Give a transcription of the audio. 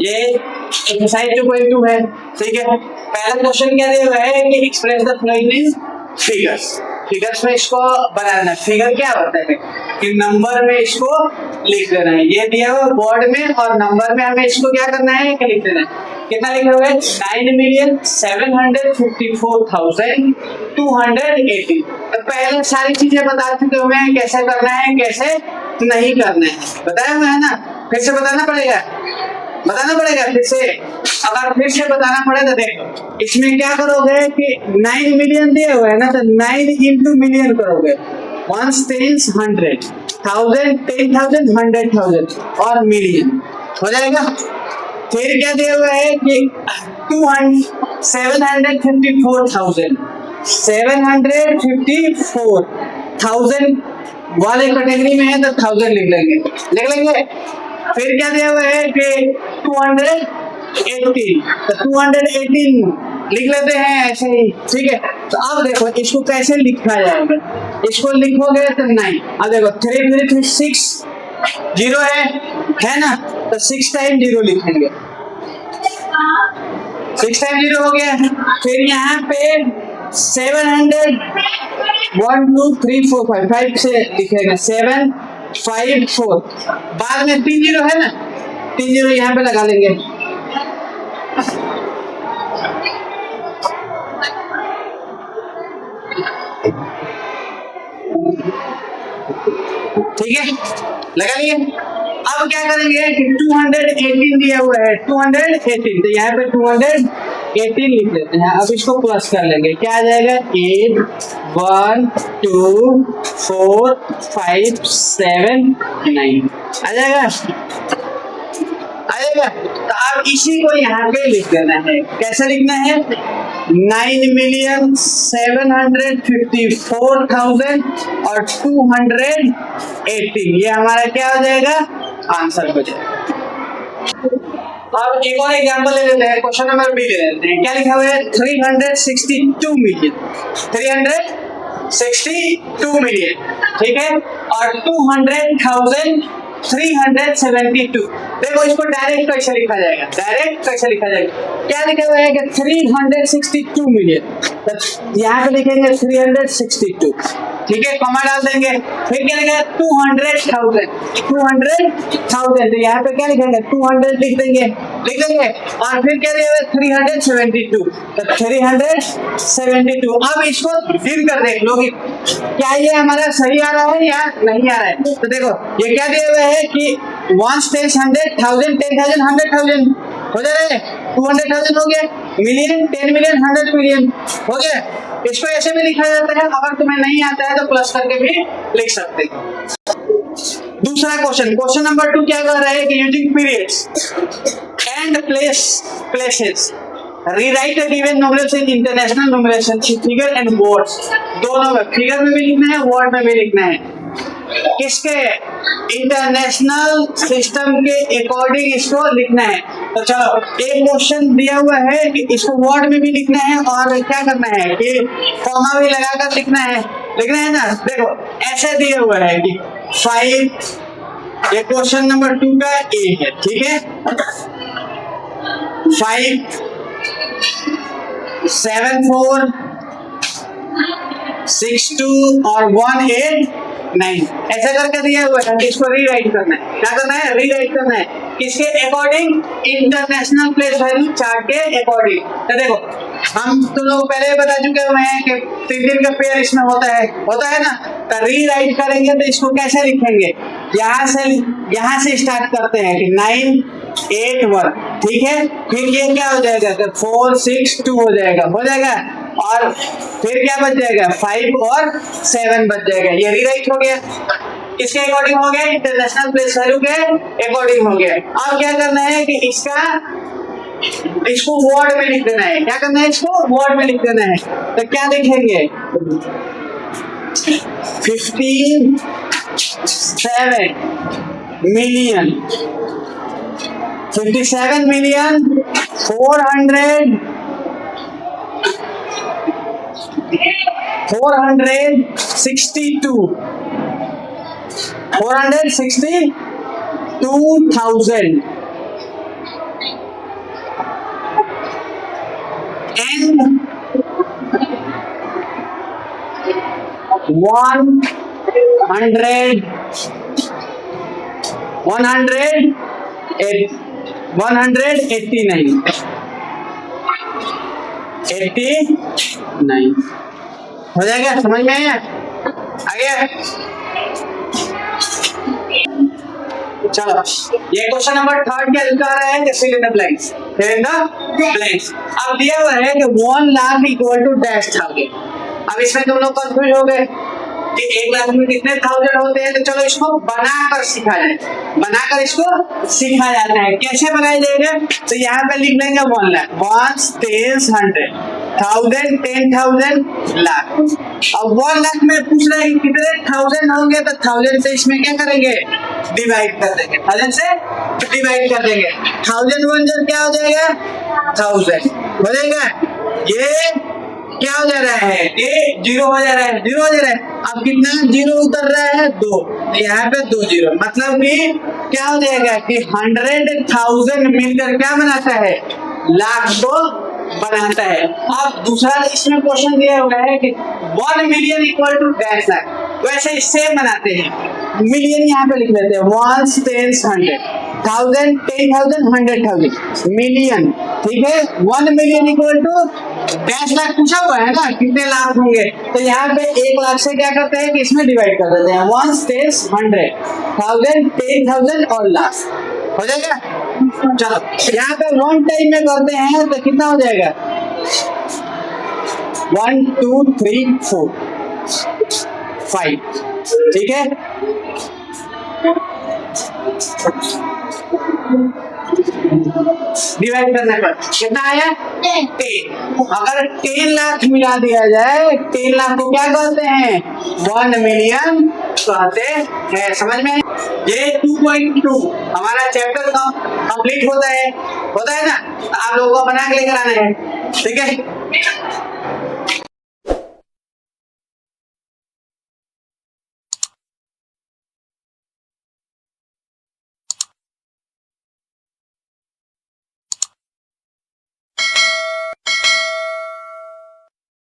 ये एक्सरसाइज 2.2 है, ठीक है। पहला क्वेश्चन क्या दिया हुआ है कि express the following in figures. Figures में इसको बनाना है। फिगर क्या होता है कि नंबर में इसको लिख देना है। ये दिया हुआ बोर्ड में और नंबर में हमें इसको क्या करना है कि लिख देना है। कितना लिखा हुआ है 9,754,280। तो पहले सारी चीजें बता चुके हुए हैं कैसे करना है कैसे नहीं करना है, बताया हुआ है ना। फिर से बताना पड़ेगा फिर से। अगर फिर से बताना पड़े तो देखो इसमें क्या करोगे कि 9 मिलियन दिए हुए है ना, तो 9 इंटू मिलियन करोगे। 1 10 100 1000 10,000 100,000 और मिलियन हो जाएगा। फिर क्या दिया हुआ है कि 754,000 वाले कैटेगरी में है तो 1000 लिख लेंगे। फिर क्या दिया हुआ है कि 218 तो 218 लिख लेते हैं ऐसे ही, ठीक है। तो अब देखो इसको कैसे लिखा जाएगा। इसको लिखोगे तो 9। अब देखो 3 3 3 6 0 है ना, तो 6 टाइम 0 लिखेंगे। 6 टाइम 0 हो गया। फिर यहाँ पे 700 1 2 3 4 5 से लिखेंगे 7 5 4। बाद में 3 0 है ना, 3 0 यहाँ पे लगा लेंगे। ठीक है, लगा लिए। अब क्या करेंगे कि 218 दिया हुआ है 218, तो यहाँ पे 218 लिख लेते हैं। अब इसको प्लस कर लेंगे, क्या आ जाएगा 8 1 2 4 5 7 9 आ जाएगा। तो अब इसी को यहाँ पे लिख देना है। कैसे लिखना है 9,754,000 और 218, ये हमारा क्या हो जाएगा आंसर हो जाएगा। अब एक और एग्जांपल ले लेते हैं, क्वेश्चन नंबर बी ले लेते हैं। क्या लिखा हुआ है 362 मिलियन 362 मिलियन, ठीक है, और 200,372। देखो इसको डायरेक्ट कैसे लिखा जाएगा, क्या लिखा हुआ है कि 362 मिलियन, यहाँ पे लिखेंगे 362, ठीक है, कॉमा डाल देंगे। फिर क्या लिखेंगे 200,000 तो यहाँ पे क्या लिखेंगे 200 लिख देंगे। और फिर क्या लिखेंगे 372 तो 372। अब इसको गिन कर देख लो कि क्या ये हमारा सही आ रहा है या नहीं आ रहा है। तो देखो ये क्या दिया हुआ है कि 1 10 100,000 10,000 100,000 हो जाए, 200,000 हो गया, मिलियन 10 मिलियन 100 मिलियन हो गया। इसको ऐसे भी लिखा जाता है, अगर तुम्हें नहीं आता है तो प्लस करके भी लिख सकते हो। दूसरा क्वेश्चन नंबर 2 क्या कर रहा है कि using periods and places rewrite the given numerals in international numeration figure and words. दोनों में, फिगर में भी लिखना है वर्ड में भी लिखना है। किसके इंटरनेशनल सिस्टम के अकॉर्डिंग इसको लिखना है। तो चलो एक क्वेश्चन दिया हुआ है कि इसको वर्ड में भी लिखना है और क्या करना है कि कॉमा भी लगाकर लिखना है ना। देखो ऐसे दिया हुआ है कि 5, ये क्वेश्चन नंबर 2 का ए है, ठीक है। 5 7 4 6 2 और 1 8 9 ऐसा करके दिया हुआ है। इसको रीराइट करना है, क्या करना है रीराइट करना है किसके according international place value chart के अकॉर्डिंग। तो देखो हम तुम लोग पहले बता चुके हुए हैं कि 3 का पेयर इसमें होता है ना। तो रीराइट करेंगे तो इसको कैसे लिखेंगे, यहाँ से स्टार्ट करते हैं कि 9 8 1, ठीक है। फिर ये क्या हो जाएगा 4 6 2 हो जाएगा और फिर क्या बच जाएगा 5 और 7 बच जाएगा। ये रीराइट हो गया, किसके अकॉर्डिंग हो गया इंटरनेशनल प्लेस वैल्यू के अकॉर्डिंग हो गया। अब क्या करना है कि इसको वर्ड में लिख देना है। क्या करना है इसको वर्ड में लिख देना है। तो क्या लिखेंगे 57 मिलियन 57 मिलियन 462,000 $189 हो जाएगा, समझ में आया? आगे चलो, ये क्वेश्चन नंबर 3 क्या दिखा रहा है कि fill in the blanks, fill in the blanks। अब दिया हुआ है कि 1 lakh equal to dash thousand. अब इसमें तुम लोग कंफ्यूज हो गए कि 1 लाख में कितने थाउजेंड होते हैं, तो चलो इसको बनाकर सीखा जाए, बनाकर इसको सीखा जाता है। कैसे बनाए जाएगा, तो यहाँ पे लिख लेंगे 1 लाख, 1 10 100 1000 10,000 लाख। अब 1 लाख में पूछ रहे हैं कितने थाउजेंड होंगे, तो 1000 से इसमें क्या करेंगे, डिवाइड कर देंगे, 1000 से डिवाइड कर देंगे। 1000 1 क्या हो जाएगा, 1000 हो जाएगा। ये क्या हो जा रहा है, ये 0 हो जा रहा है, 0 हो जा रहा है। अब कितना 0 उतर रहा है, 2, यहाँ पे 2 0, मतलब कि क्या हो जाएगा कि 100,000 मिलकर क्या बनाता है, लाख को बनाता है। अब दूसरा इसमें क्वेश्चन दिया हुआ है कि 1 million equal to dash lakh, वैसे सेम बनाते हैं, मिलियन यहाँ पे लिख लेते हैं 1 10 100 1000 10,000 100,000 मिलियन, ठीक है। 1 million equal to dash lakh पूछा हुआ है ना, कितने लाख होंगे, तो यहाँ पे 1 लाख से क्या करते हैं कि इसमें डिवाइड कर देते हैं, 1 10 100 1000 10,000 और लाख हो जाएगा। चलो यहाँ पे 1 टाइम में करते हैं तो कितना हो जाएगा, 1 2 3 4 5, ठीक है। डिवाइड करने पर कितना आया, 10। अगर 10 लाख मिला दिया जाए, 10 लाख को क्या कहते हैं, 1 मिलियन कहते हैं, समझ में। ये 2.2 हमारा चैप्टर कंप्लीट होता है ना, आप लोगों को बना के लेकर आना है, ठीक है।